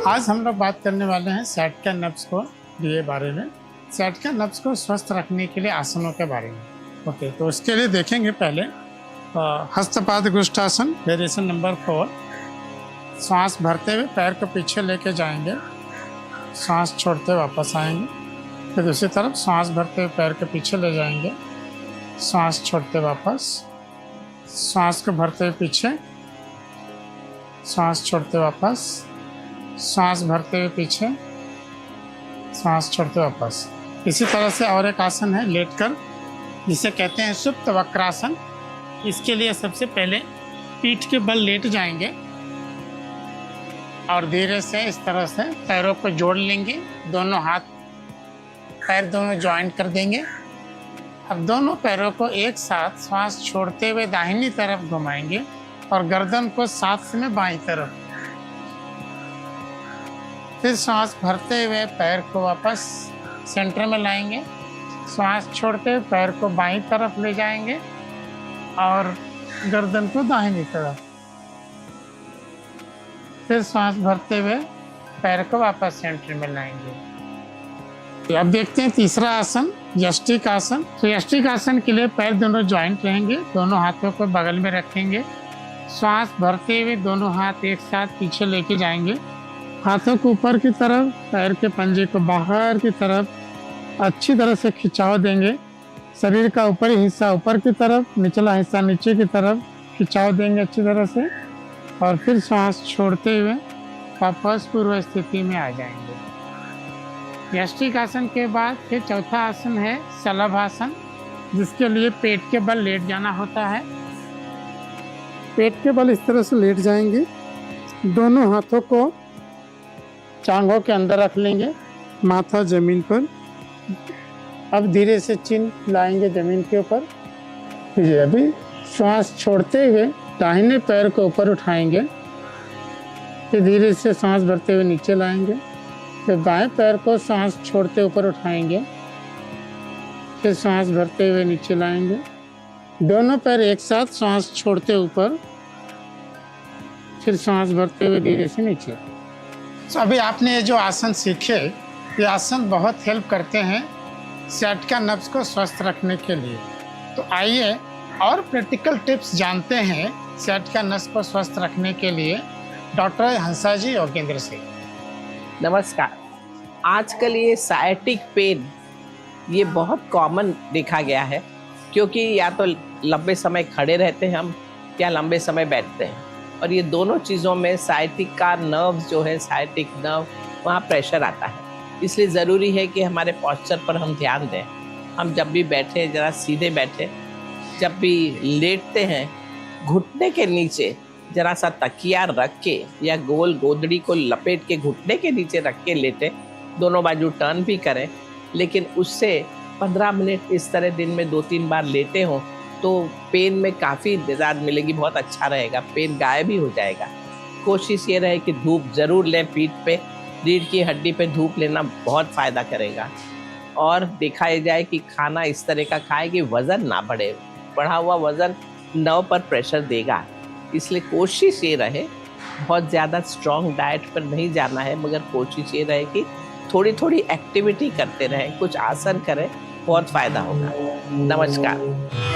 आज हम लोग बात करने वाले हैं सैटका नब्ज को लिए बारे में। सैटका नब्ज को स्वस्थ रखने के लिए आसनों के बारे में। ओके, तो उसके लिए देखेंगे पहले हस्तपाद गुष्ठासन वेरिएशन नंबर 4। सांस भरते हुए पैर को पीछे लेके जाएंगे, सांस छोड़ते वापस आएंगे। फिर दूसरी तरफ सांस भरते हुए पैर के पीछे ले जाएंगे, सांस छोड़ते वापस, सांस को भरते हुए पीछे, सांस छोड़ते वापस, सांस भरते हुए पीछे, सांस छोड़ते वापस। इसी तरह से और एक आसन है लेटकर, जिसे कहते हैं सुप्त वक्रासन। इसके लिए सबसे पहले पीठ के बल लेट जाएंगे और धीरे से इस तरह से पैरों को जोड़ लेंगे, दोनों हाथ पैर दोनों ज्वाइंट कर देंगे। अब दोनों पैरों को एक साथ सांस छोड़ते हुए दाहिनी तरफ घुमाएंगे और गर्दन को साथ में बाईं तरफ। फिर सांस भरते हुए पैर को वापस सेंटर में लाएंगे, सांस छोड़ते हुए पैर को बाईं तरफ ले जाएंगे और गर्दन को दाहिनी तरफ। फिर सांस भरते हुए पैर को वापस सेंटर में लाएंगे। अब देखते हैं तीसरा आसन यष्टिक आसन। तो यष्टिक आसन के लिए पैर दोनों ज्वाइंट रहेंगे, दोनों हाथों को बगल में रखेंगे, सांस भरते हुए दोनों हाथ एक साथ पीछे लेके जाएंगे, हाथों को ऊपर की तरफ, पैर के पंजे को बाहर की तरफ अच्छी तरह से खिंचाव देंगे। शरीर का ऊपरी हिस्सा ऊपर की तरफ, निचला हिस्सा नीचे की तरफ खिंचाव देंगे अच्छी तरह से और फिर सांस छोड़ते हुए वापस पूर्व स्थिति में आ जाएंगे। यष्टिक आसन के बाद फिर चौथा आसन है शलभासन, जिसके लिए पेट के बल लेट जाना होता है। पेट के बल इस तरह से लेट जाएंगे, दोनों हाथों को टांगों के अंदर रख लेंगे, माथा जमीन पर। अब धीरे से चिन्ह लाएंगे जमीन के ऊपर। अभी सांस छोड़ते हुए दाहिने पैर को ऊपर उठाएंगे, फिर धीरे से सांस भरते हुए नीचे लाएंगे, फिर बाएं पैर को सांस छोड़ते ऊपर उठाएंगे, फिर सांस भरते हुए नीचे लाएंगे, दोनों पैर एक साथ सांस छोड़ते ऊपर, फिर सांस भरते हुए धीरे से नीचे। तो अभी आपने ये जो आसन सीखे, ये आसन बहुत हेल्प करते हैं सैटका नब्ज को स्वस्थ रखने के लिए। तो आइए और प्रैक्टिकल टिप्स जानते हैं सैटका नब्ज को स्वस्थ रखने के लिए डॉक्टर हंसाजी योगेंद्र से। नमस्कार। आजकल ये साइटिक पेन ये बहुत कॉमन देखा गया है, क्योंकि या तो लंबे समय खड़े रहते हैं हम या लंबे समय बैठते हैं, और ये दोनों चीज़ों में साइटिक का नर्व जो है, साइटिक नर्व, वहाँ प्रेशर आता है। इसलिए ज़रूरी है कि हमारे पोस्चर पर हम ध्यान दें। हम जब भी बैठे ज़रा सीधे बैठे, जब भी लेटते हैं घुटने के नीचे ज़रा सा तकिया रख के या गोल गोदड़ी को लपेट के घुटने के नीचे रख के लेटे, दोनों बाजू टर्न भी करें। लेकिन उससे 15 मिनट इस तरह दिन में 2-3 बार लेटे हों तो पेन में काफ़ी निजात मिलेगी, बहुत अच्छा रहेगा, पेन गायब ही हो जाएगा। कोशिश ये रहे कि धूप ज़रूर लें, पीठ पे, रीढ़ की हड्डी पे धूप लेना बहुत फ़ायदा करेगा। और देखा जाए कि खाना इस तरह का खाएं कि वज़न ना बढ़े, बढ़ा हुआ वज़न नर्व पर प्रेशर देगा। इसलिए कोशिश ये रहे, बहुत ज़्यादा स्ट्रॉन्ग डाइट पर नहीं जाना है, मगर कोशिश ये रहे कि थोड़ी थोड़ी एक्टिविटी करते रहें, कुछ आसन करें, बहुत फ़ायदा होगा। नमस्कार।